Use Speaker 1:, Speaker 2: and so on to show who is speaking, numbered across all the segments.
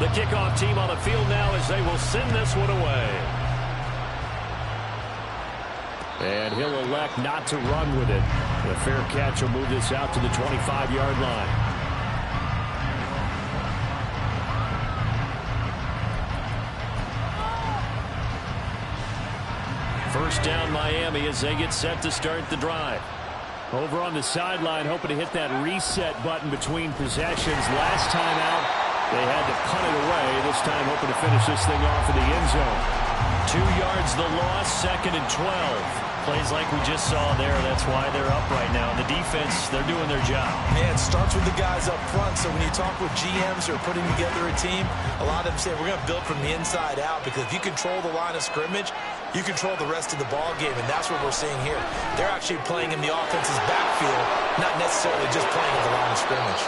Speaker 1: The kickoff team on the field now as they will send this one away. And he'll elect not to run with it. The fair catch will move this out to the 25-yard line. First down Miami as they get set to start the drive. Over on the sideline, hoping to hit that reset button between possessions. Last time out, they had to punt it away. This time hoping to finish this thing off in the end zone. 2 yards the loss, 2nd and 12. Plays like we just saw there. That's why they're up right now. The defense, they're doing their job.
Speaker 2: Yeah, it starts with the guys up front. So when you talk with GMs who are putting together a team, a lot of them say we're going to build from the inside out, because if you control the line of scrimmage, you control the rest of the ball game, and that's what we're seeing here. They're actually playing in the offense's backfield, not necessarily just playing at the line of scrimmage.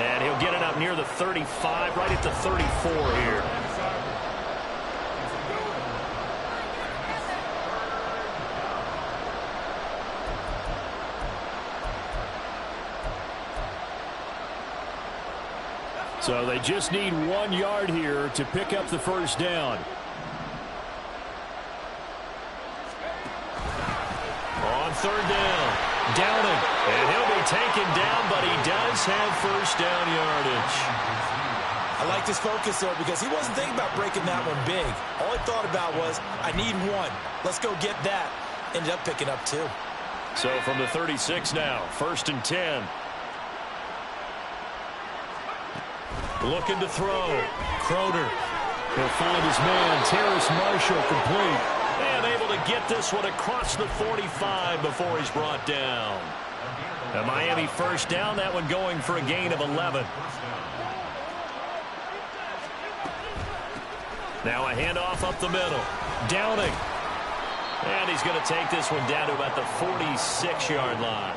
Speaker 1: And he'll get it up near the 35, right at the 34 here. So they just need 1 yard here to pick up the first down. On third down, Downing. And he'll be taken down, but he does have first down yardage.
Speaker 2: I like this focus, though, because he wasn't thinking about breaking that one big. All he thought about was, I need 1. Let's go get that. Ended up picking up 2.
Speaker 1: So from the 36 now, 1st and 10. Looking to throw. Crowder. He'll find his man, Terrace Marshall, complete. And able to get this one across the 45 before he's brought down. A Miami first down, that one going for a gain of 11. Now a handoff up the middle. Downing. And he's going to take this one down to about the 46-yard line.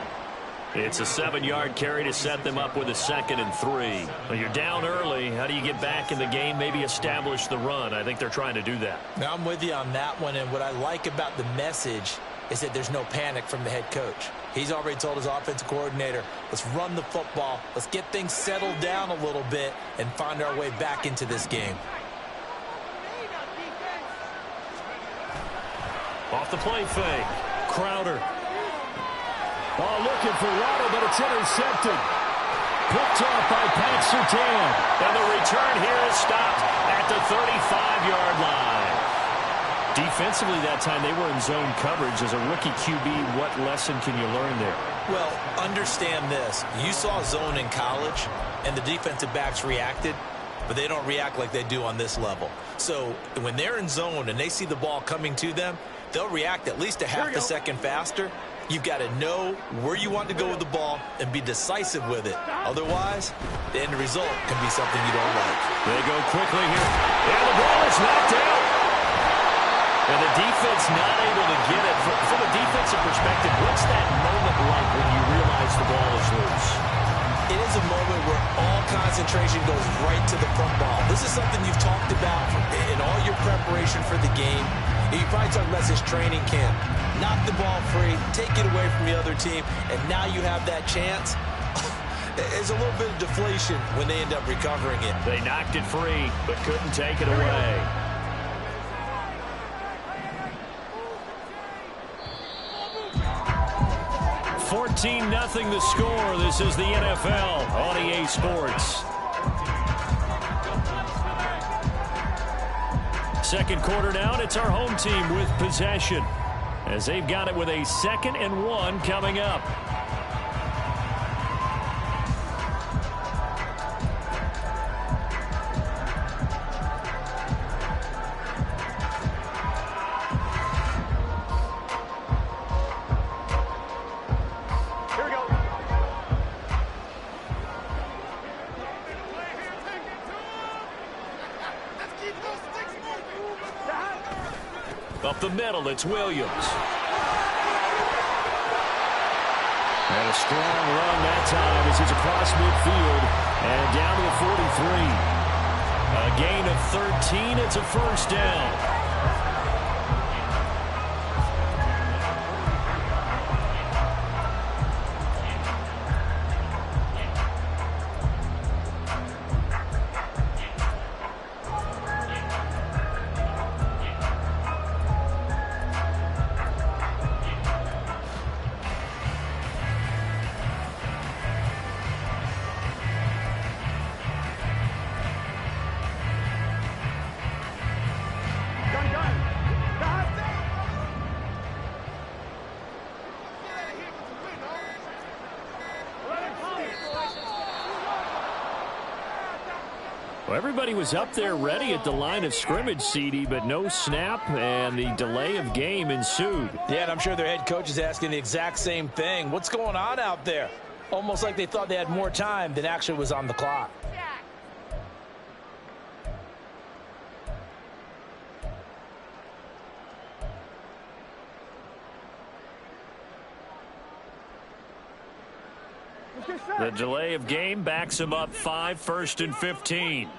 Speaker 1: It's a 7-yard carry to set them up with a 2nd and 3. Well, you're down early. How do you get back in the game, maybe establish the run? I think they're trying to do that.
Speaker 2: Now, I'm with you on that one, and what I like about the message is that there's no panic from the head coach. He's already told his offensive coordinator, let's run the football, let's get things settled down a little bit and find our way back into this game.
Speaker 1: Off the play fake. Crowder. Oh, looking for Waddle, but it's intercepted. Picked off by Pat Surtain. And the return here is stopped at the 35-yard line. Defensively that time, they were in zone coverage. As a rookie QB, what lesson can you learn there?
Speaker 2: Well, understand this. You saw zone in college, and the defensive backs reacted, but they don't react like they do on this level. So when they're in zone and they see the ball coming to them, they'll react at least a half a second faster. You've got to know where you want to go with the ball and be decisive with it. Otherwise, the end result can be something you don't like.
Speaker 1: They go quickly here. And the ball is knocked out. And the defense not able to get it. From a defensive perspective, what's that moment like when you realize the ball is loose?
Speaker 2: It is a moment where all concentration goes right to the front ball. This is something you've talked about in all your preparation for the game. You probably talked about this training camp. Knock the ball free, take it away from the other team, and now you have that chance. There's a little bit of deflation when they end up recovering it.
Speaker 1: They knocked it free, but couldn't take it away. $14-0 the score. This is the NFL on EA Sports. Second quarter down, it's our home team with possession, as they've got it with a 2nd and 1 coming up. Here we go. Up the middle, it's Williams. And a strong run that time as he's across midfield and down to the 43. A gain of 13. It's a first down. Everybody was up there ready at the line of scrimmage, CD, but no snap, and the delay of game ensued.
Speaker 3: Yeah, and I'm sure their head coach is asking the exact same thing. What's going on out there? Almost like they thought they had more time than actually was on the clock.
Speaker 1: The delay of game backs him up 5, 1st and 15.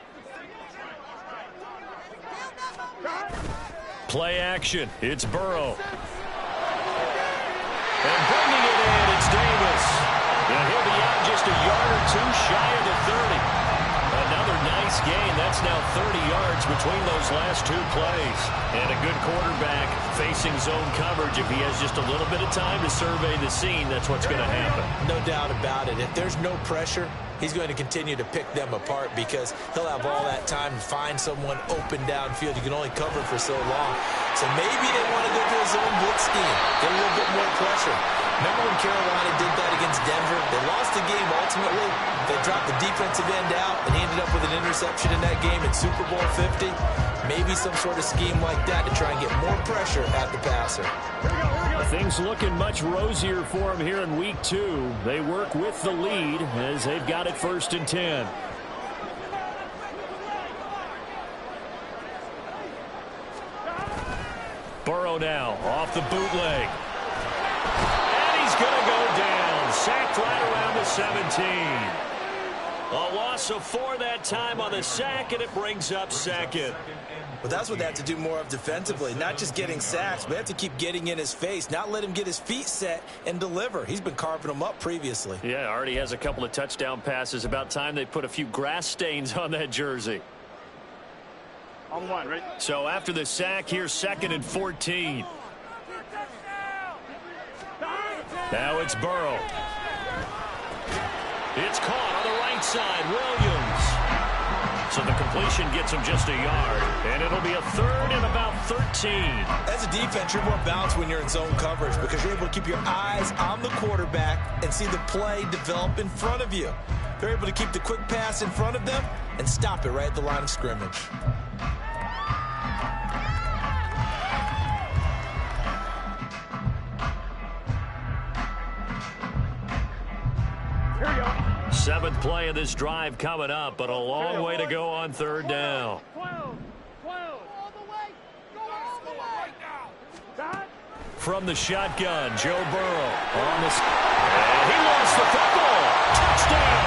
Speaker 1: Play action. It's Burrow. And bringing it in, it's Davis. And he'll be out just a yard or two shy of the 30. Another nice gain. That's now 30 yards between those last two plays. And a good quarterback facing zone coverage. If he has just a little bit of time to survey the scene, that's what's going to happen.
Speaker 2: No doubt about it. If there's no pressure, he's going to continue to pick them apart because he'll have all that time to find someone open downfield. You can only cover for so long. So maybe they want to go to a zone blitz scheme, get a little bit more pressure. Remember when Carolina did that against Denver? They lost the game ultimately. They dropped the defensive end out and ended up with an interception in that game in Super Bowl 50. Maybe some sort of scheme like that to try and get more pressure at the passer.
Speaker 1: Things looking much rosier for him here in week 2. They work with the lead as they've got it 1st and 10. Burrow now off the bootleg. And he's going to go down. Sacked right around the 17. A loss of 4 that time on the sack, and it brings up 2nd.
Speaker 2: Well, that's what they have to do more of defensively. Not just getting sacks, but they have to keep getting in his face. Not let him get his feet set and deliver. He's been carving them up previously.
Speaker 1: Yeah, already has a couple of touchdown passes. About time they put a few grass stains on that jersey.
Speaker 4: On one, right?
Speaker 1: So after the sack, here's 2nd and 14. Now it's Burrow. It's caught on the right side. Williams. So the completion gets him just a yard. And it'll be a 3rd and about 13.
Speaker 2: As a defense, you're more balanced when you're in zone coverage because you're able to keep your eyes on the quarterback and see the play develop in front of you. They're able to keep the quick pass in front of them and stop it right at the line of scrimmage.
Speaker 4: Here we go.
Speaker 1: 7th play of this drive coming up, but a long way to go on 3rd down.
Speaker 4: 12. All the way. Go all the way. Right now.
Speaker 1: From the shotgun, Joe Burrow on the... And he lost the football. Touchdown!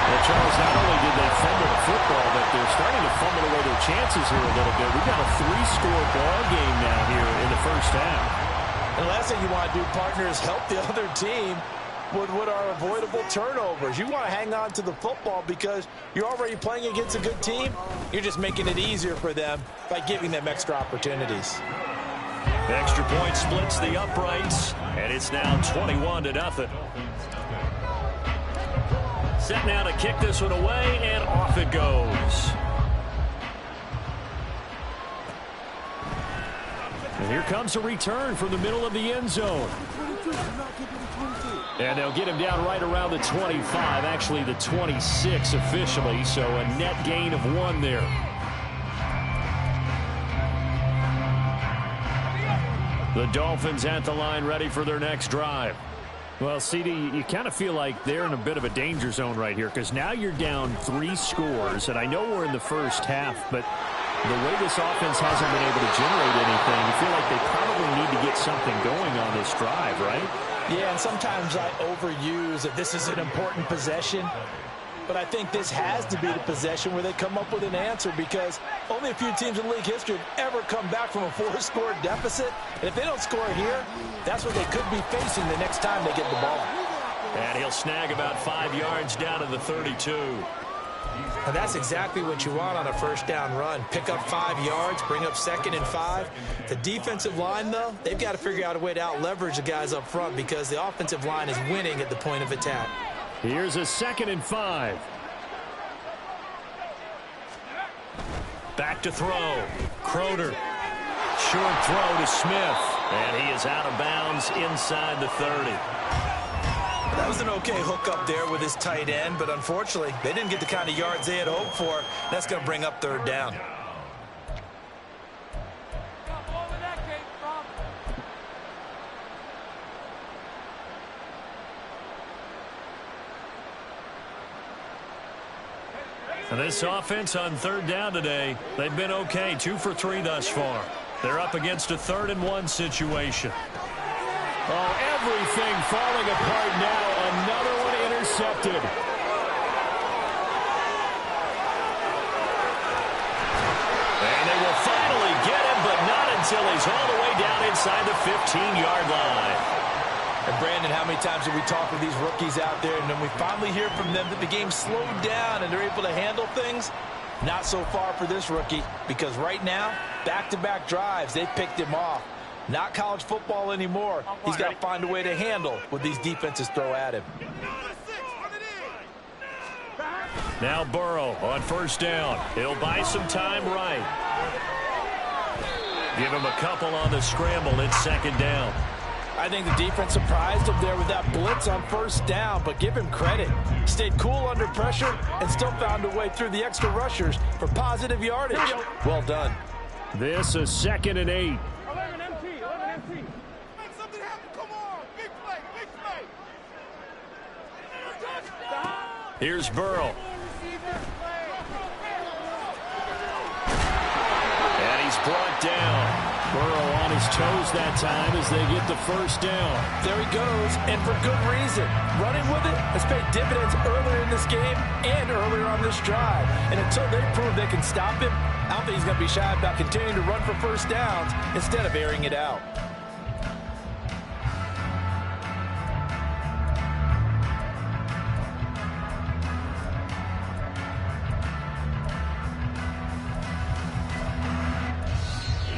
Speaker 1: Well, Charles, not only did they fumble the football, but they're starting to fumble away their chances here a little bit. We've got a 3-score ball game now here in the first half.
Speaker 3: And the last thing you want to do, partner, is help the other team with what are avoidable turnovers. You want to hang on to the football because you're already playing against a good team. You're just making it easier for them by giving them extra opportunities.
Speaker 1: Extra point splits the uprights, and it's now 21-0. Set now to kick this one away, and off it goes. And here comes a return from the middle of the end zone. And they'll get him down right around the 25, actually the 26 officially, so a net gain of 1 there. The Dolphins at the line ready for their next drive. Well, CD, you kind of feel like they're in a bit of a danger zone right here because now you're down 3 scores, and I know we're in the first half, but the way this offense hasn't been able to generate anything, you feel like they probably need to get something going on this drive, right?
Speaker 3: Yeah, and sometimes I overuse that this is an important possession, but I think this has to be the possession where they come up with an answer because only a few teams in league history have ever come back from a 4-score deficit. And if they don't score here, that's what they could be facing the next time they get the ball.
Speaker 1: And he'll snag about 5 yards down to the 32.
Speaker 2: And that's exactly what you want on a first down run. Pick up 5 yards, bring up 2nd and 5. The defensive line, though, they've got to figure out a way to out-leverage the guys up front because the offensive line is winning at the point of attack.
Speaker 1: Here's a 2nd and 5. Back to throw. Crowder. Short throw to Smith. And he is out of bounds inside the 30.
Speaker 3: That was an okay hook up there with his tight end, but unfortunately, they didn't get the kind of yards they had hoped for. That's going to bring up third down.
Speaker 1: And this offense on third down today, they've been okay, 2 for 3 thus far. They're up against a 3rd and 1 situation. Oh, everything falling apart now. Another one intercepted. And they will finally get him, but not until he's all the way down inside the 15-yard line.
Speaker 3: And Brandon, how many times have we talked with these rookies out there, and then we finally hear from them that the game slowed down and they're able to handle things? Not so far for this rookie, because right now, back-to-back drives, they picked him off. Not college football anymore. He's got to find a way to handle what these defenses throw at him.
Speaker 1: Now Burrow on first down. He'll buy some time right. Give him a couple on the scramble. It's 2nd down.
Speaker 3: I think the defense surprised him there with that blitz on first down, but give him credit. Stayed cool under pressure and still found a way through the extra rushers for positive yardage. Well done.
Speaker 1: This is 2nd and 8.
Speaker 4: 11 empty. Make something happen. Come on. Big play.
Speaker 1: Here's Burrow. And he's brought down. Burrow on his toes that time as they get the first down.
Speaker 3: There he goes, and for good reason. Running with it has paid dividends earlier in this game and earlier on this drive. And until they prove they can stop him, I don't think he's going to be shy about continuing to run for first downs instead of airing it out.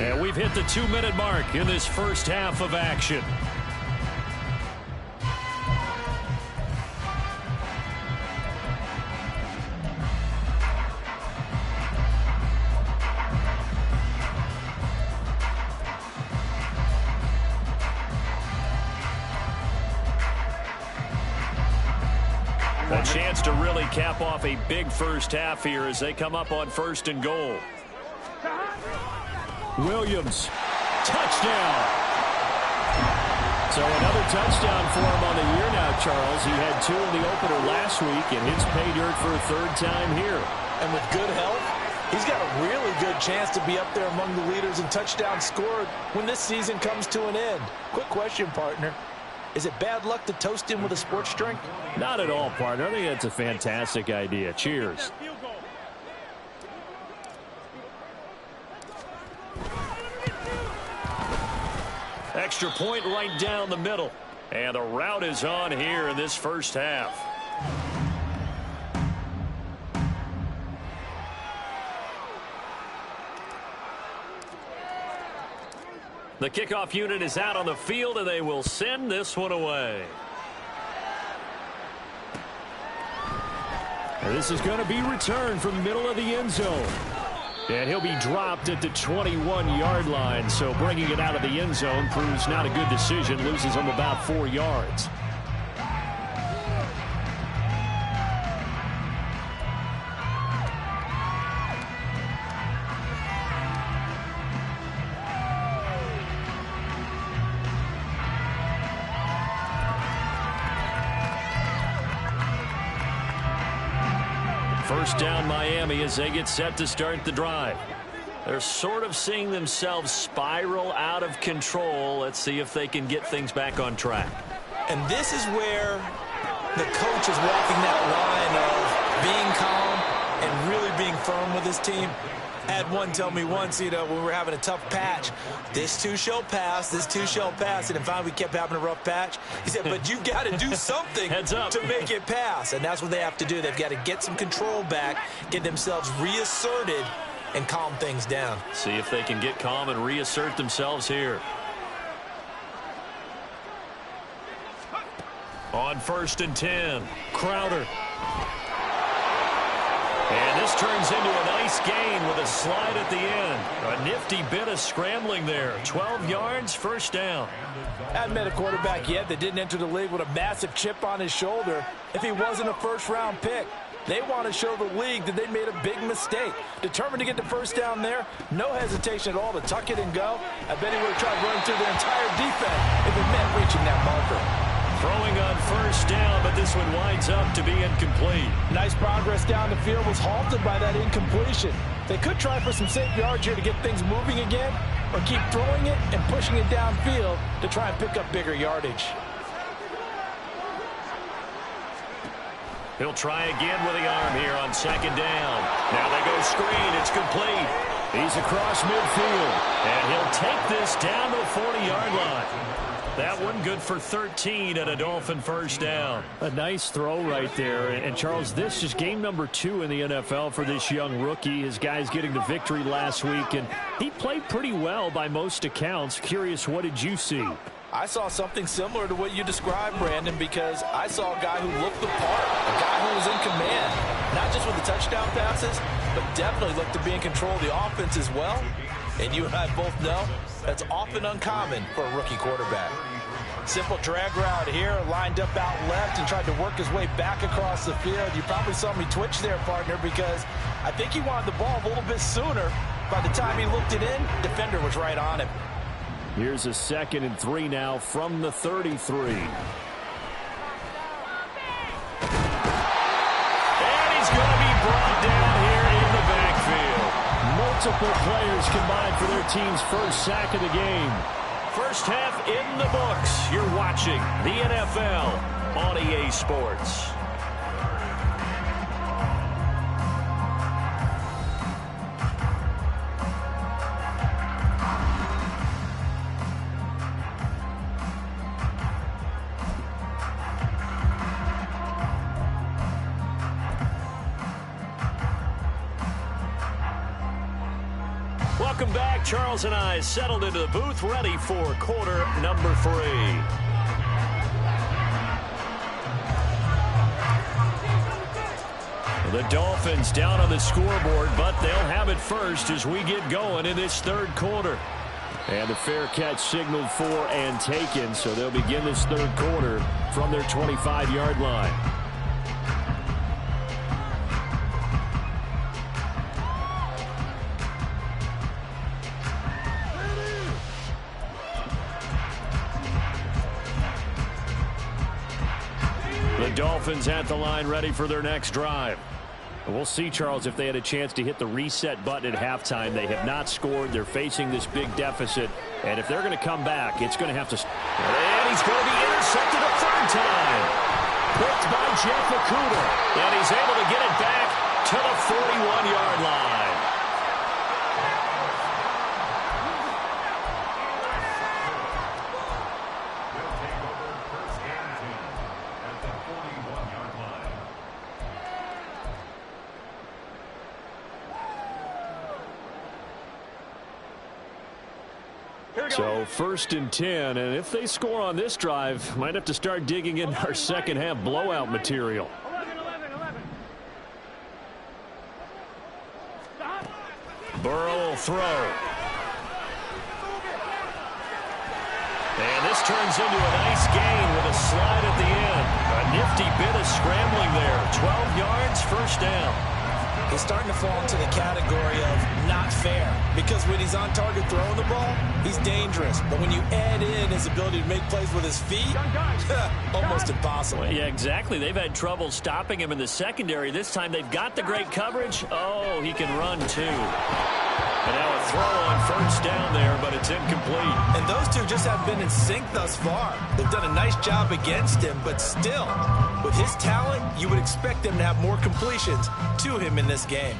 Speaker 1: And we've hit the 2-minute mark in this first half of action. A chance to really cap off a big first half here as they come up on 1st and goal. Williams, touchdown. So another touchdown for him on the year now, Charles. He had 2 in the opener last week, and it's pay dirt for a 3rd time here.
Speaker 3: And with good health, he's got a really good chance to be up there among the leaders in touchdowns scored when this season comes to an end. Quick question, partner. Is it bad luck to toast him with a sports drink?
Speaker 1: Not at all, partner. I think that's a fantastic idea. Cheers. Extra point right down the middle. And the route is on here in this first half. The kickoff unit is out on the field, and they will send this one away. And this is going to be returned from the middle of the end zone. And he'll be dropped at the 21-yard line. So bringing it out of the end zone proves not a good decision. Loses him about 4 yards. First down Miami as they get set to start the drive. They're sort of seeing themselves spiral out of control. Let's see if they can get things back on track.
Speaker 3: And this is where the coach is walking that line of being calm and really being firm with his team. I had one tell me once, when we were having a tough patch, this too shall pass, this too shall pass. And then finally we kept having a rough patch. He said, but you've got to do something to make it pass. And that's what they have to do. They've got to get some control back, get themselves reasserted, and calm things down.
Speaker 1: See if they can get calm and reassert themselves here. On 1st and 10, Crowder. And this turns into a nice gain with a slide at the end. A nifty bit of scrambling there. 12 yards, first down.
Speaker 3: Hadn't met a quarterback yet that didn't enter the league with a massive chip on his shoulder if he wasn't a first-round pick. They want to show the league that they made a big mistake. Determined to get the first down there, no hesitation at all to tuck it and go. I bet he would have tried running through the entire defense if it meant reaching that marker.
Speaker 1: Throwing on first down, but this one winds up to be incomplete.
Speaker 3: Nice progress down the field was halted by that incompletion. They could try for some safe yards here to get things moving again, or keep throwing it and pushing it downfield to try and pick up bigger yardage.
Speaker 1: He'll try again with the arm here on second down. Now they go screen. It's complete. He's across midfield, and he'll take this down to the 40-yard line. That one good for 13 and a Dolphin first down. A nice throw right there. And Charles, this is game number 2 in the NFL for this young rookie. His guys getting the victory last week, and he played pretty well by most accounts. Curious, what did you see?
Speaker 3: I saw something similar to what you described, Brandon, because I saw a guy who looked the part, a guy who was in command, not just with the touchdown passes, but definitely looked to be in control of the offense as well. And you and I both know that's often uncommon for a rookie quarterback. Simple drag route here, lined up out left and tried to work his way back across the field. You probably saw me twitch there, partner, because I think he wanted the ball a little bit sooner. By the time he looked it in, defender was right on him.
Speaker 1: Here's a 2nd and 3 now from the 33. And he's going to be brought down here in the backfield. Multiple players combined for their team's first sack of the game. First half in the books. You're watching the NFL on EA Sports. Welcome back. Charles and I settled into the booth, ready for quarter number 3. The Dolphins down on the scoreboard, but they'll have it first as we get going in this third quarter. And the fair catch signaled for and taken, so they'll begin this third quarter from their 25-yard line. The Dolphins at the line, ready for their next drive. We'll see, Charles, if they had a chance to hit the reset button at halftime. They have not scored. They're facing this big deficit. And if they're going to come back, it's going to have to... And he's going to be intercepted a third time. Picked by Jeff Okudah. And he's able to get it back to the 41-yard line. So 1st and 10, and if they score on this drive, might have to start digging in our second half blowout material.
Speaker 4: 11.
Speaker 1: Burrow will throw. And this turns into a nice gain with a slide at the end. A nifty bit of scrambling there. 12 yards, first down.
Speaker 3: He's starting to fall into the category of not fair, because when he's on target throwing the ball, he's dangerous. But when you add in his ability to make plays with his feet, almost impossible.
Speaker 1: Yeah, exactly. They've had trouble stopping him in the secondary. This time they've got the great coverage. Oh, he can run too. And now a throw on first down there, but it's incomplete.
Speaker 3: And those two just haven't been in sync thus far. They've done a nice job against him, but still, with his talent, you would expect them to have more completions to him in this game.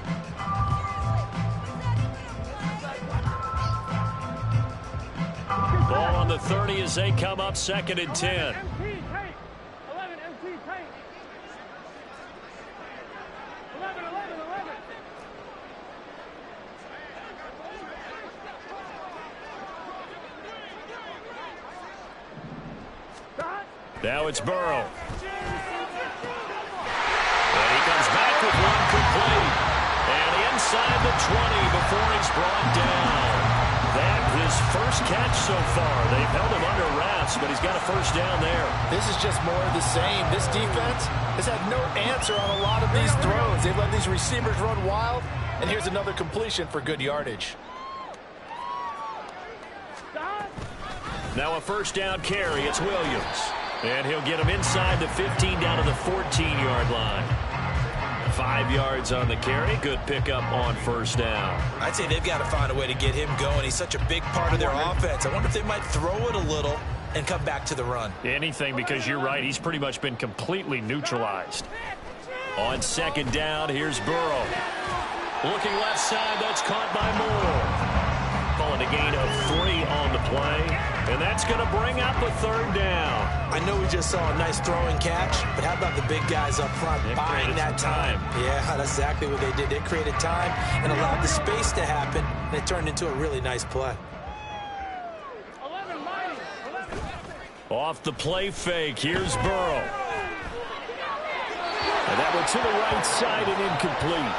Speaker 1: Ball on the 30 as they come up, 2nd and 10.
Speaker 4: 11 MT tape. 11.
Speaker 1: Now it's Burrow. And he comes back with one complete. inside the 20 before he's brought down. That his first catch so far. They've held him under wraps, but he's got a first down there.
Speaker 3: This is just more of the same. This defense has had no answer on a lot of these throws. They've let these receivers run wild, and here's another completion for good yardage.
Speaker 1: Now a first down carry. It's Williams. And he'll get him inside the 15 down to the 14-yard line. 5 yards on the carry. Good pickup on first down.
Speaker 2: I'd say they've got to find a way to get him going. He's such a big part of their offense. I wonder if they might throw it a little and come back to the run.
Speaker 1: Anything, because you're right. He's pretty much been completely neutralized. On second down, here's Burrow. Looking left side, that's caught by Moore. Calling a gain of 3 on the play. And that's going to bring up a third down.
Speaker 2: I know we just saw a nice throwing catch, but how about the big guys up front buying that time? Yeah, that's exactly what they did. They created time and allowed the space to happen, and it turned into a really nice play.
Speaker 1: Off the play fake, here's Burrow. And that one to the right side and incomplete.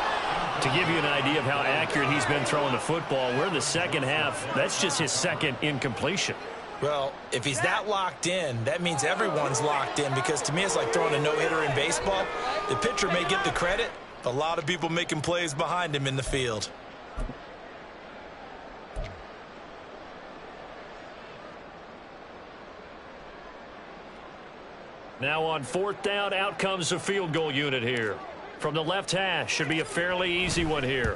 Speaker 1: To give you an idea of how accurate he's been throwing the football, we're in the second half. That's just his second incompletion.
Speaker 2: Well, if he's that locked in, that means everyone's locked in, because to me it's like throwing a no-hitter in baseball. The pitcher may get the credit, a lot of people making plays behind him in the field.
Speaker 1: Now on fourth down, out comes the field goal unit here. From the left hash, should be a fairly easy one here.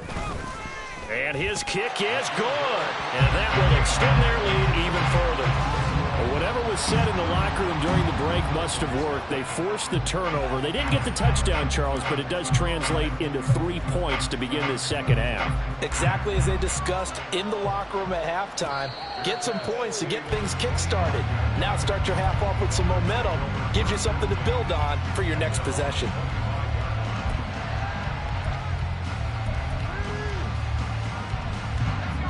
Speaker 1: And his kick is good. And that will extend their lead even further. Well, whatever was said in the locker room during the break must have worked. They forced the turnover. They didn't get the touchdown, Charles, but it does translate into 3 points to begin this second half.
Speaker 3: Exactly as they discussed in the locker room at halftime. Get some points to get things kick-started. Now start your half off with some momentum. Gives you something to build on for your next possession.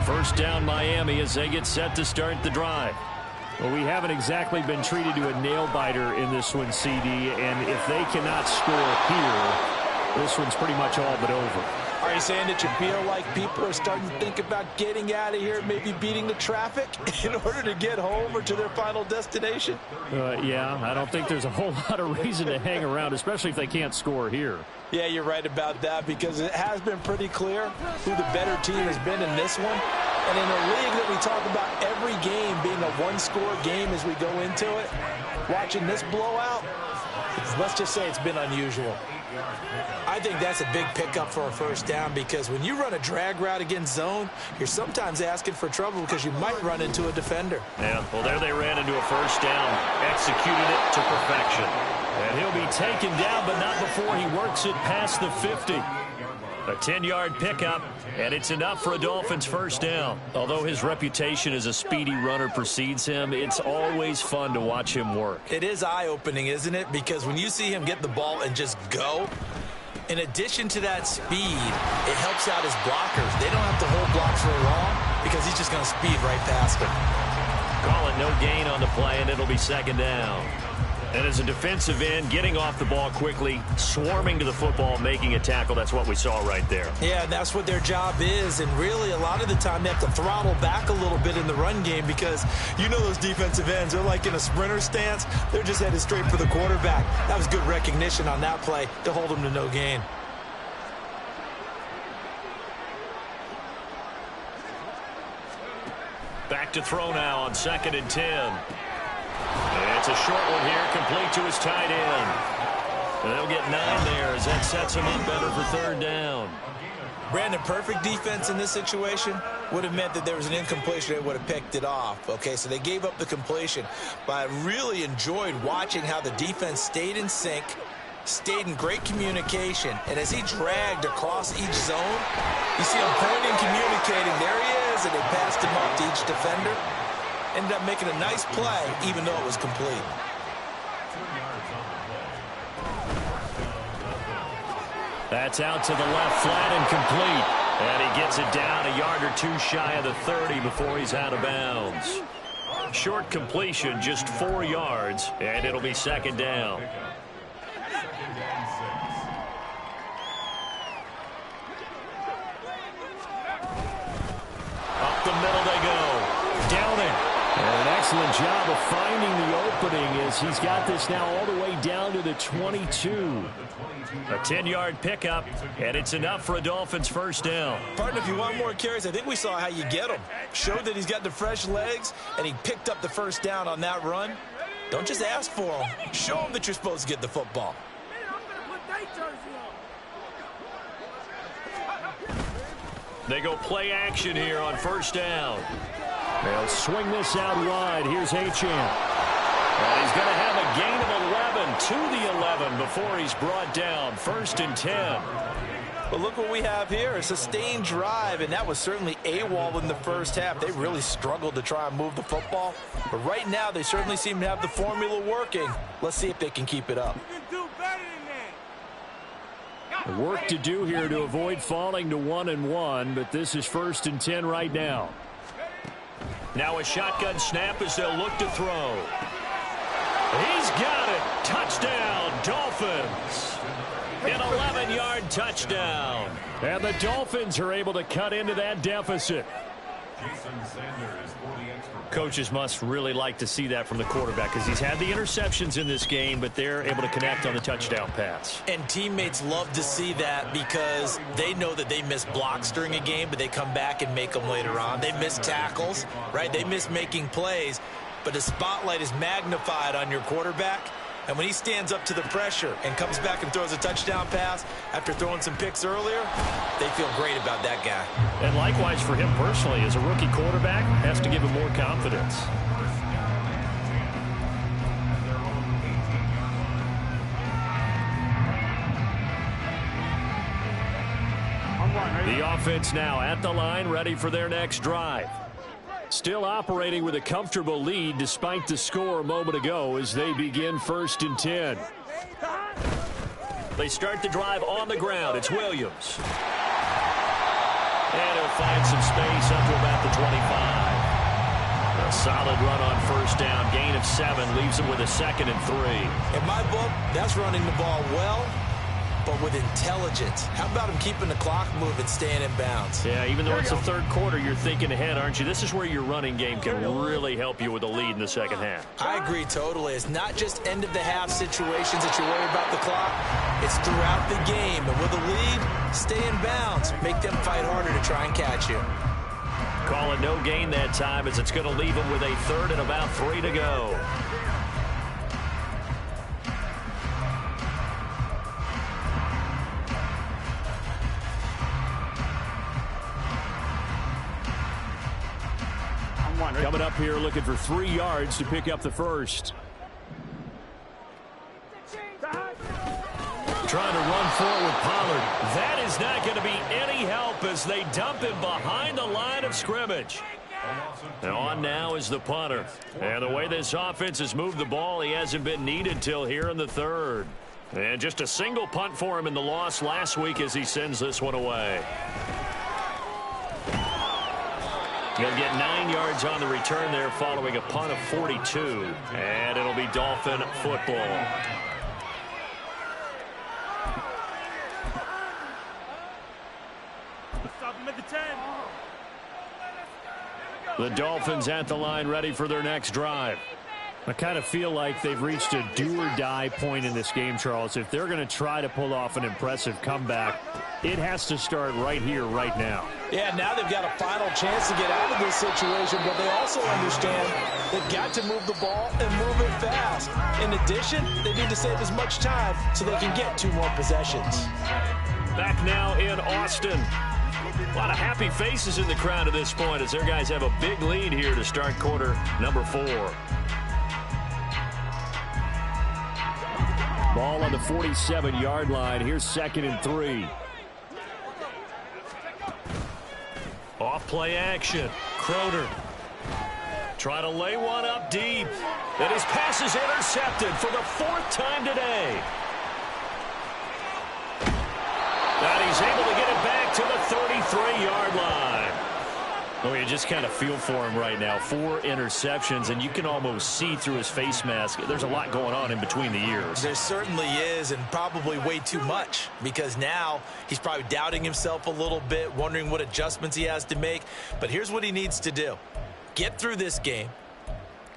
Speaker 1: First down Miami as they get set to start the drive. Well, we haven't exactly been treated to a nail-biter in this one, CD, and if they cannot score here, this one's pretty much all but over.
Speaker 3: Are you saying that you feel like people are starting to think about getting out of here, maybe beating the traffic in order to get home or to their final destination?
Speaker 1: Yeah, I don't think there's a whole lot of reason to hang around, especially if they can't score here.
Speaker 3: Yeah, you're right about that, because it has been pretty clear who the better team has been in this one. And in a league that we talk about every game being a one-score game as we go into it, watching this blowout, let's just say it's been unusual.
Speaker 2: I think that's a big pickup for a first down, because when you run a drag route against zone, you're sometimes asking for trouble because you might run into a defender.
Speaker 1: Yeah, well, there they ran into a first down, executed it to perfection. And he'll be taken down, but not before he works it past the 50. A 10-yard pickup, and it's enough for a Dolphins first down. Although his reputation as a speedy runner precedes him, it's always fun to watch him work.
Speaker 2: It is eye-opening, isn't it? Because when you see him get the ball and just go, in addition to that speed, it helps out his blockers. They don't have to hold blocks for long because he's just going to speed right past them.
Speaker 1: Call it no gain on the play, and it'll be second down. And as a defensive end, getting off the ball quickly, swarming to the football, making a tackle, that's what we saw right there.
Speaker 2: Yeah, that's what their job is. And really, a lot of the time, they have to throttle back a little bit in the run game, because you know those defensive ends, they're like in a sprinter stance. They're just headed straight for the quarterback. That was good recognition on that play to hold them to no gain.
Speaker 1: Back to throw now on 2nd and 10. And it's a short one here, complete to his tight end. And they'll get 9 there as that sets him up better for third down.
Speaker 2: Brandon, perfect defense in this situation would have meant that there was an incompletion. They would have picked it off. Okay, so they gave up the completion. But I really enjoyed watching how the defense stayed in sync, stayed in great communication. And as he dragged across each zone, you see him pointing, communicating. There he is, and they passed him up to each defender. Ended up making a nice play, even though it was complete.
Speaker 1: That's out to the left, flat and complete. And he gets it down a yard or two shy of the 30 before he's out of bounds. Short completion, just 4 yards, and it'll be second down. excellent job of finding the opening as he's got this now all the way down to the 22. A 10-yard pickup, and it's enough for a Dolphins first down.
Speaker 3: Partner, if you want more carries, I think we saw how you get them. Showed that he's got the fresh legs, and he picked up the first down on that run. Don't just ask for them. Show them that you're supposed to get the football.
Speaker 1: They go play action here on first down. They'll swing this out wide. Here's Achane. And he's going to have a gain of 11 to the 11 before he's brought down. 1st and 10.
Speaker 3: But look what we have here, a sustained drive, and that was certainly AWOL in the first half. They really struggled to try and move the football. But right now, they certainly seem to have the formula working. Let's see if they can keep it up.
Speaker 1: Work to do here to avoid falling to 1-1, but this is 1st and 10 right now. Now a shotgun snap as they'll look to throw. He's got it. Touchdown, Dolphins. An 11-yard touchdown. And the Dolphins are able to cut into that deficit. Coaches must really like to see that from the quarterback because he's had the interceptions in this game, but they're able to connect on the touchdown pass.
Speaker 2: And teammates love to see that because they know that they miss blocks during a game, but they come back and make them later on. They miss tackles, right? They miss making plays, but the spotlight is magnified on your quarterback. And when he stands up to the pressure and comes back and throws a touchdown pass after throwing some picks earlier, they feel great about that guy.
Speaker 1: And likewise for him personally, as a rookie quarterback, has to give him more confidence. The offense now at the line, ready for their next drive. Still operating with a comfortable lead despite the score a moment ago as they begin 1st and 10. They start the drive on the ground. It's Williams. And he'll find some space up to about the 25. A solid run on first down. Gain of 7 leaves him with a 2nd and 3.
Speaker 3: In my book, that's running the ball well, but with intelligence. How about him keeping the clock moving, staying in bounds?
Speaker 1: Yeah, even though it's the third quarter, you're thinking ahead, aren't you? This is where your running game can really help you with a lead in the second half.
Speaker 3: I agree totally. It's not just end-of-the-half situations that you worry about the clock. It's throughout the game. And with a lead, stay in bounds. Make them fight harder to try and catch you.
Speaker 1: Call it no gain that time as it's going to leave him with a 3rd and about 3 to go. Coming up here looking for 3 yards to pick up the first. Trying to run forward with Pollard. That is not going to be any help as they dump him behind the line of scrimmage. And on now is the punter. And the way this offense has moved the ball, he hasn't been needed till here in the 3rd. And just a single punt for him in the loss last week as he sends this one away. He'll get 9 yards on the return there following a punt of 42. And it'll be Dolphin football. The Dolphins at the line ready for their next drive. I kind of feel like they've reached a do-or-die point in this game, Charles. If they're going to try to pull off an impressive comeback, it has to start right here, right now.
Speaker 3: Yeah, now they've got a final chance to get out of this situation, but they also understand they've got to move the ball and move it fast. In addition, they need to save as much time so they can get 2 more possessions.
Speaker 1: Back now in Austin. A lot of happy faces in the crowd at this point as their guys have a big lead here to start quarter number 4. Ball on the 47-yard line. Here's 2nd and 3. Off play action. Crowder. Try to lay one up deep. And his pass is intercepted for the 4th time today. And he's able to get it back to the 33-yard line. Oh, you just kind of feel for him right now. 4 interceptions, and you can almost see through his face mask. There's a lot going on in between the ears.
Speaker 2: There certainly is, and probably way too much, because now he's probably doubting himself a little bit, wondering what adjustments he has to make. But here's what he needs to do. Get through this game,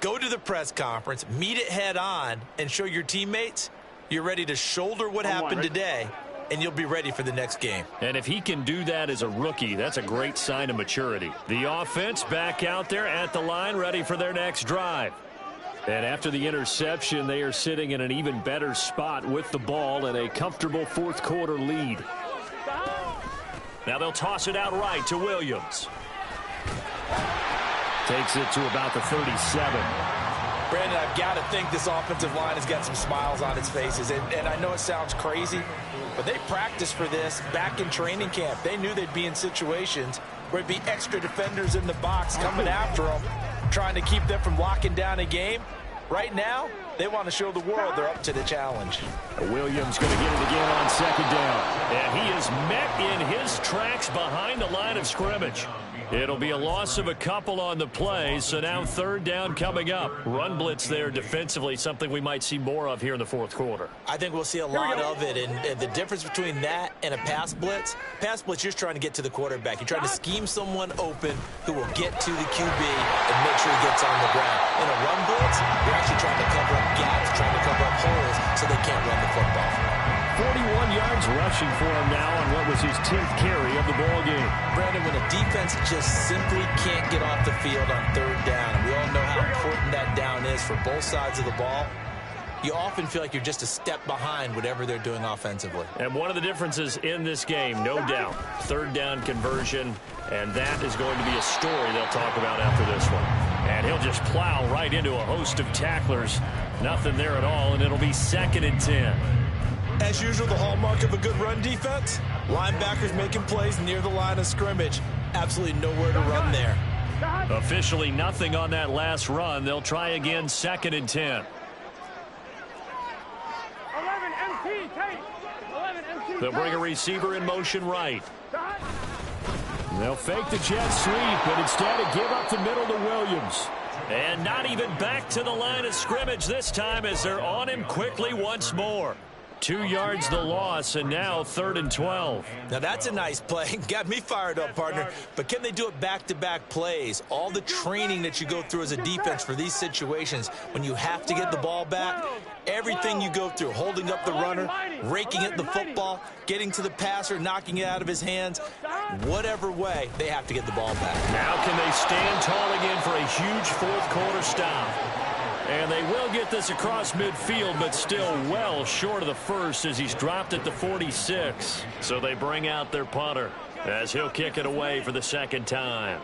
Speaker 2: Go to the press conference, meet it head on, and show your teammates you're ready to shoulder what happened today, and you'll be ready for the next game.
Speaker 1: And if he can do that as a rookie, that's a great sign of maturity. The offense back out there at the line, ready for their next drive. And after the interception, they are sitting in an even better spot with the ball and a comfortable fourth quarter lead. Now they'll toss it out right to Williams. Takes it to about the 37.
Speaker 3: Brandon, I've got to think this offensive line has got some smiles on its faces. And I know it sounds crazy, but they practiced for this back in training camp. They knew they'd be in situations where it'd be extra defenders in the box coming after them, trying to keep them from locking down a game. Right now, they want to show the world they're up to the challenge.
Speaker 1: Williams going to get it again on second down. And he is met in his tracks behind the line of scrimmage. It'll be a loss of a couple on the play, so now third down coming up. Run blitz there defensively, something we might see more of here in the fourth quarter.
Speaker 2: I think we'll see a lot of it, and the difference between that and a pass blitz, you're just trying to get to the quarterback. You're trying to scheme someone open who will get to the QB and make sure he gets on the ground. In a run blitz, you're actually trying to cover up gaps, trying to cover up holes so they can't run the football.
Speaker 1: 41 yards rushing for him now on what was his 10th carry of the ball game.
Speaker 2: Brandon, when a defense just simply can't get off the field on third down, and we all know how important that down is for both sides of the ball, you often feel like you're just a step behind whatever they're doing offensively.
Speaker 1: And one of the differences in this game, no doubt, third down conversion, and that is going to be a story they'll talk about after this one. And he'll just plow right into a host of tacklers. Nothing there at all, and it'll be 2nd and 10.
Speaker 3: As usual, the hallmark of a good run defense, linebackers making plays near the line of scrimmage. Absolutely nowhere to run there.
Speaker 1: Officially nothing on that last run. They'll try again, 2nd and 10.
Speaker 4: 11 MT, take. 11 MT.
Speaker 1: They'll bring a receiver in motion right. They'll fake the jet sweep, and instead give up the middle to Williams. And not even back to the line of scrimmage this time as they're on him quickly once more. 2 yards the loss, and now 3rd and 12.
Speaker 2: Now that's a nice play. Got me fired up, partner. But can they do it back-to-back plays? All the training that you go through as a defense for these situations, when you have to get the ball back, everything you go through, holding up the runner, raking at the football, getting to the passer, knocking it out of his hands, whatever way, they have to get the ball back.
Speaker 1: Now can they stand tall again for a huge fourth quarter stop? And they will get this across midfield, but still well short of the first as he's dropped at the 46. So they bring out their punter as he'll kick it away for the second time.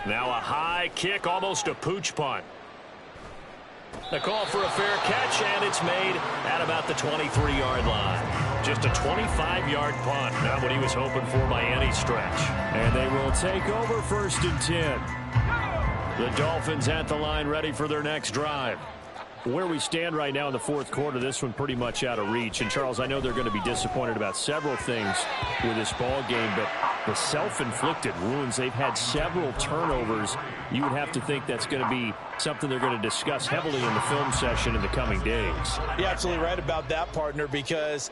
Speaker 1: Now a high kick, almost a pooch punt. The call for a fair catch, and it's made at about the 23-yard line. Just a 25-yard punt, not what he was hoping for by any stretch. And they will take over 1st and 10. The Dolphins at the line, ready for their next drive. Where we stand right now in the fourth quarter, this one pretty much out of reach. And, Charles, I know they're going to be disappointed about several things with this ball game, but the self-inflicted wounds, they've had several turnovers. You would have to think that's going to be something they're going to discuss heavily in the film session in the coming days.
Speaker 3: You're absolutely right about that, partner, because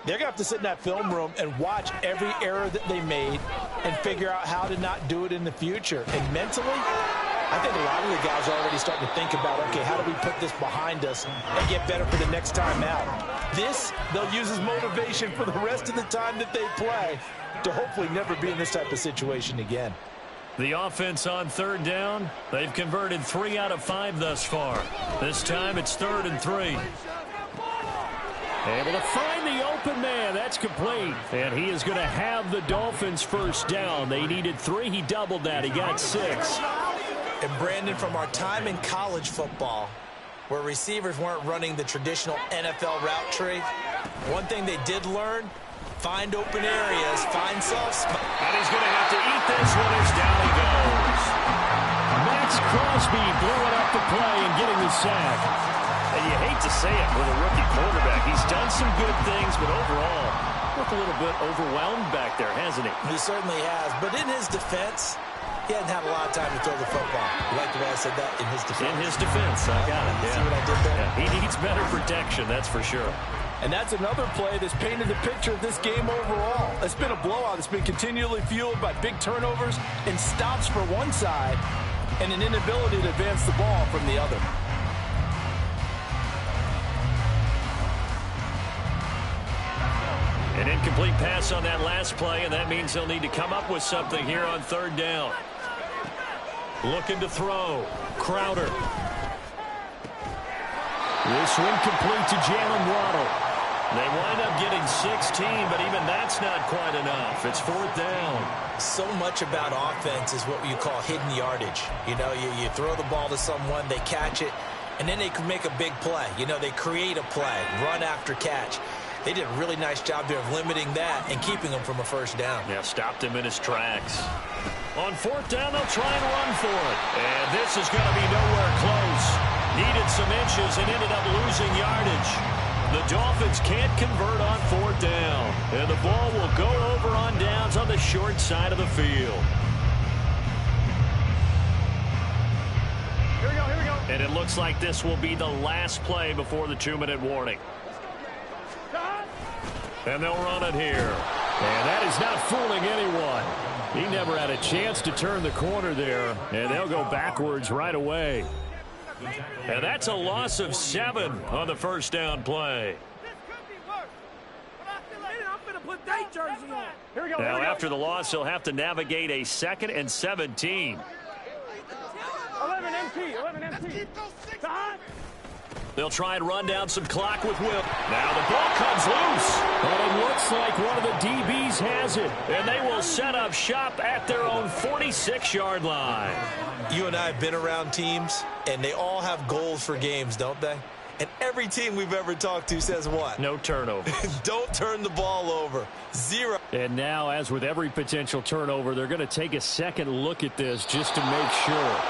Speaker 3: they're going to have to sit in that film room and watch every error that they made and figure out how to not do it in the future. And mentally, I think a lot of the guys are already starting to think about, okay, how do we put this behind us and get better for the next time out? This, they'll use as motivation for the rest of the time that they play to hopefully never be in this type of situation again.
Speaker 1: The offense on third down, they've converted 3 out of 5 thus far. This time it's 3rd and 3. Able to find the open man. That's complete. And he is going to have the Dolphins first down. They needed 3. He doubled that. He got 6.
Speaker 2: And, Brandon, from our time in college football, where receivers weren't running the traditional NFL route tree, one thing they did learn, find open areas, find soft spots.
Speaker 1: And he's going to have to eat this one as down he goes. Max Crosby blowing up the play and getting the sack. And you hate to say it with a rookie quarterback. He's done some good things, but overall, looked a little bit overwhelmed back there, hasn't he?
Speaker 2: He certainly has. But in his defense, he hadn't had a lot of time to throw the football. You like the way I said that? In his defense.
Speaker 1: In his defense, I got it.
Speaker 2: See what I did there?
Speaker 1: Yeah, he needs better protection, that's for sure.
Speaker 3: And that's another play that's painted the picture of this game overall. It's been a blowout. It's been continually fueled by big turnovers and stops for one side and an inability to advance the ball from the other.
Speaker 1: An incomplete pass on that last play, and that means they'll need to come up with something here on third down. Looking to throw. Crowder. This one complete to Jalen Waddle. They wind up getting 16, but even that's not quite enough. It's fourth down.
Speaker 2: So much about offense is what you call hidden yardage. You know, you throw the ball to someone, they catch it, and then they can make a big play. You know, they create a play, run after catch. They did a really nice job there of limiting that and keeping him from a first down.
Speaker 1: Yeah, stopped him in his tracks. On fourth down, they'll try and run for it. And this is going to be nowhere close. Needed some inches and ended up losing yardage. The Dolphins can't convert on fourth down. And the ball will go over on downs on the short side of the field.
Speaker 4: Here we go, here we go.
Speaker 1: And it looks like this will be the last play before the 2-minute warning. And they'll run it here. And that is not fooling anyone. He never had a chance to turn the corner there. And they'll go backwards right away. And that's a loss of 7 on the first down play.
Speaker 4: This could be worse. But I feel like I'm going to put that jersey on. Here we go.
Speaker 1: Now, after the loss, he'll have to navigate a 2nd and 17.
Speaker 4: 11 MT, 11 MT.
Speaker 1: They'll try and run down some clock with Will. Now the ball comes loose. And it looks like one of the DBs has it. And they will set up shop at their own 46-yard line.
Speaker 2: You and I have been around teams, and they all have goals for games, don't they? And every team we've ever talked to says what?
Speaker 1: No turnover.
Speaker 2: Don't turn the ball over. 0.
Speaker 1: And now, as with every potential turnover, they're going to take a second look at this just to make sure.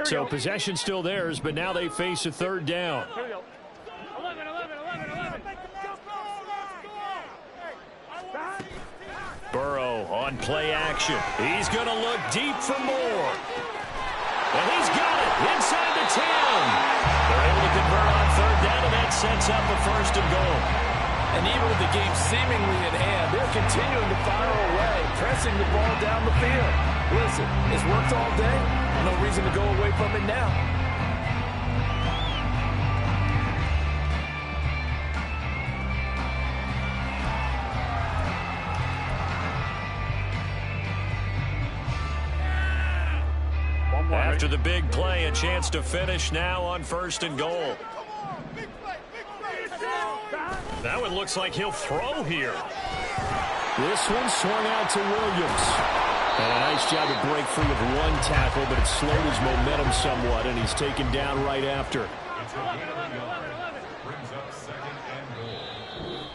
Speaker 1: So possession still theirs, but now they face a third down.
Speaker 4: Here we go. 11, 11, 11, 11.
Speaker 1: Burrow on play action. He's going to look deep for more. And he's got it inside the 10. They're able to convert on third down, and that sets up a first and goal.
Speaker 3: And even with the game seemingly in hand, they're continuing to fire away, pressing the ball down the field. Listen, it's worked all day. No reason to go away from it now.
Speaker 1: After the big play, a chance to finish now on first and goal. That one looks like he'll throw here. This one swung out to Williams. And a nice job to break free of one tackle, but it slowed his momentum somewhat, and he's taken down right after.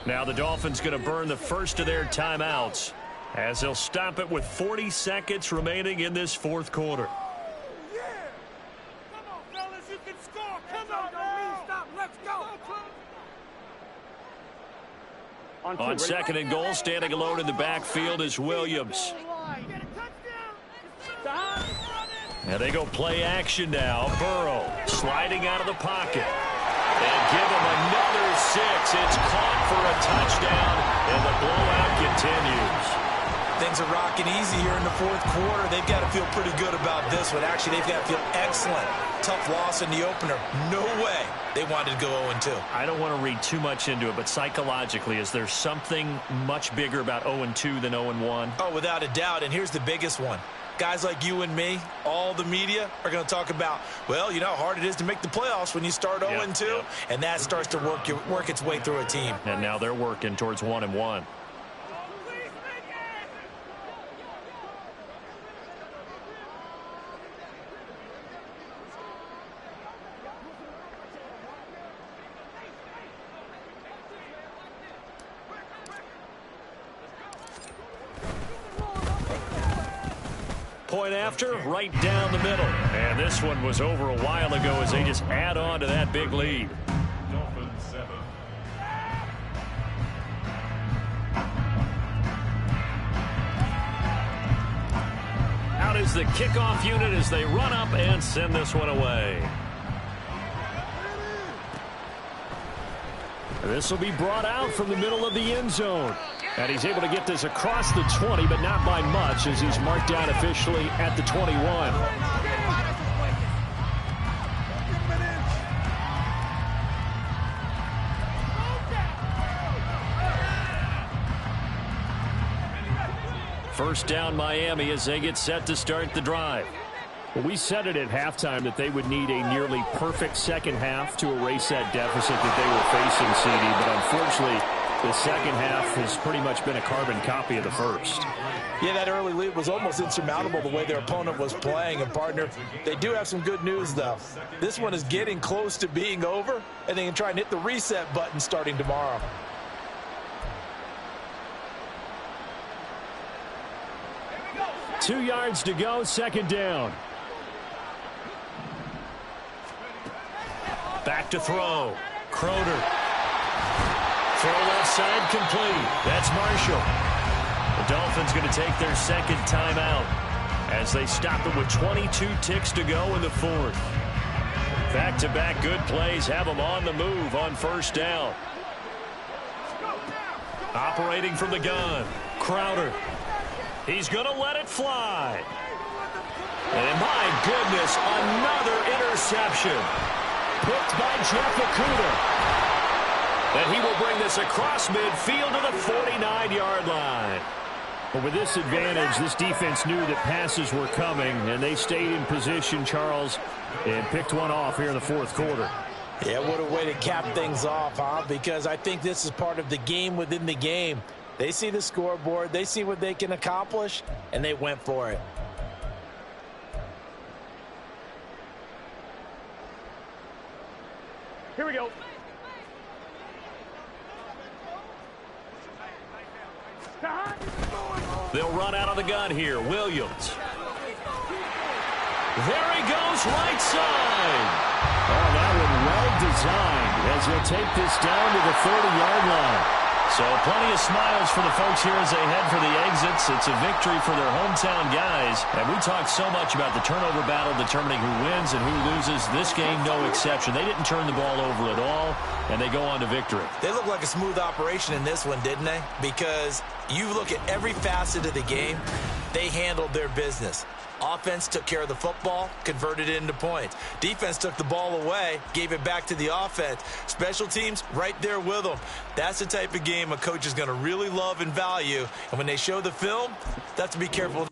Speaker 1: Now the Dolphins going to burn the first of their timeouts as they'll stop it with 40 seconds remaining in this fourth quarter.
Speaker 4: Come on, fellas, you can score. Come on, don't mean stop. Let's go.
Speaker 1: On second and goal, standing alone in the backfield is Williams. And they go play action now. Burrow sliding out of the pocket. And give him another 6. It's caught for a touchdown, and the blowout continues.
Speaker 2: Things are rocking easy here in the fourth quarter. They've got to feel pretty good about this one. Actually, they've got to feel excellent. Tough loss in the opener. No way they wanted to go 0-2.
Speaker 1: I don't want to read too much into it, but psychologically, is there something much bigger about 0-2 than 0-1?
Speaker 2: Oh, without a doubt, and here's the biggest one. Guys like you and me, all the media, are going to talk about, well, you know how hard it is to make the playoffs when you start 0-2, and that starts to work its way through a team.
Speaker 1: And now they're working towards 1-1. Point after, right down the middle. And this one was over a while ago as they just add on to that big lead.
Speaker 5: Dolphins 7,
Speaker 1: is the kickoff unit as they run up and send this one away. This will be brought out from the middle of the end zone. And he's able to get this across the 20, but not by much, as he's marked down officially at the 21. First down, Miami, as they get set to start the drive. Well, we said it at halftime that they would need a nearly perfect second half to erase that deficit that they were facing, CD. But unfortunately, the second half has pretty much been a carbon copy of the first.
Speaker 3: Yeah, that early lead was almost insurmountable the way their opponent was playing. And, partner, they do have some good news, though. This one is getting close to being over, and they can try and hit the reset button starting tomorrow.
Speaker 1: Two yards to go, second down. Back to throw. Crowder. Throw left side complete. That's Marshall. The Dolphins going to take their second timeout as they stop it with 22 ticks to go in the fourth. Back-to-back good plays have them on the move on first down. Operating from the gun. Crowder. He's going to let it fly. And my goodness, another interception. Picked by Jeff Okudah. And he will bring this across midfield to the 49-yard line. But with this advantage, this defense knew that passes were coming, and they stayed in position, Charles, and picked one off here in the fourth quarter.
Speaker 3: Yeah, what a way to cap things off, huh? Because I think this is part of the game within the game. They see the scoreboard, they see what they can accomplish, and they went for it.
Speaker 4: Here we go.
Speaker 1: They'll run out of the gun here. Williams. There he goes, right side. Oh, that one well designed as he'll take this down to the 30-yard line. So plenty of smiles for the folks here as they head for the exits. It's a victory for their hometown guys. And we talked so much about the turnover battle determining who wins and who loses. This game, no exception. They didn't turn the ball over at all, and they go on to victory.
Speaker 2: They look like a smooth operation in this one, didn't they? Because you look at every facet of the game, they handled their business. Offense took care of the football, converted it into points. Defense took the ball away, gave it back to the offense. Special teams, right there with them. That's the type of game a coach is going to really love and value. And when they show the film, they have to be careful.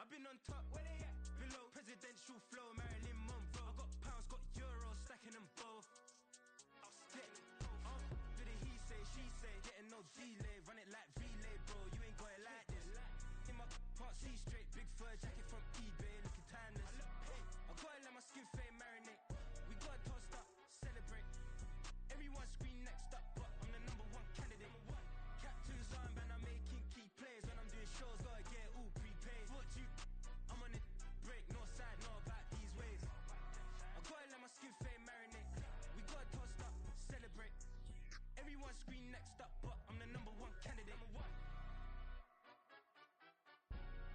Speaker 5: I've been on top, where they at? Below, presidential flow, Marilyn